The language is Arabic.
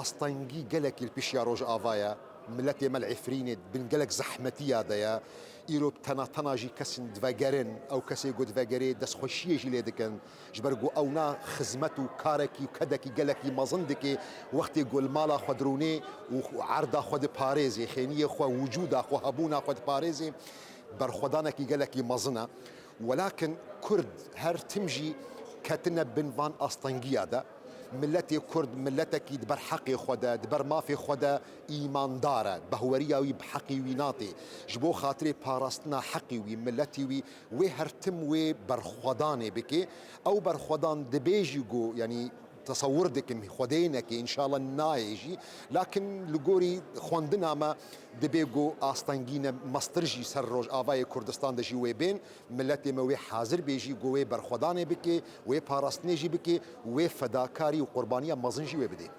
ئاستەنگی گەلێکی پێشیا ڕۆژ ئاڤایە ملەتێ مەلعفرینێت بن گەلێک زەحمەتیە دەیە ئیرۆ تەناژی کەسن دڤەگەرن ئەو کەسێک گو دڤەگەرێ دەستخۆشیەژی لێ دەکەن ji ber ku ewna xizmet û karekî kedekî gelekî mezin dike wextê gulmala xwe dirûnê û erda xwe diparêzê xêniyê xwe wicûda xwe hebûna xwe diparêzê berxwedanekî gelekî mezin e welakin Kurd her tim jî ketine bin van astengiya de ملتي كرد ملتك دبر حقي خدا دبر مافي خدا إيمان داره بهوريا وي بحقي ويناتي جبو خاطري باراستنا حقي وي ملتي وي هرتم وي برخداني بكي أو برخدان دبيجي جو يعني تصور دكم خدينك إن شاء الله نايجي لكن لجوري خواندنا ما دبيجو أستنجينا مسترجي سرج آباء كردستان دجي وبين ملتي ما وي حاضر بيجي جوي برخداني بكي وي باراستني جي بكي وي فداكاري وقربانية مزنجي وبدي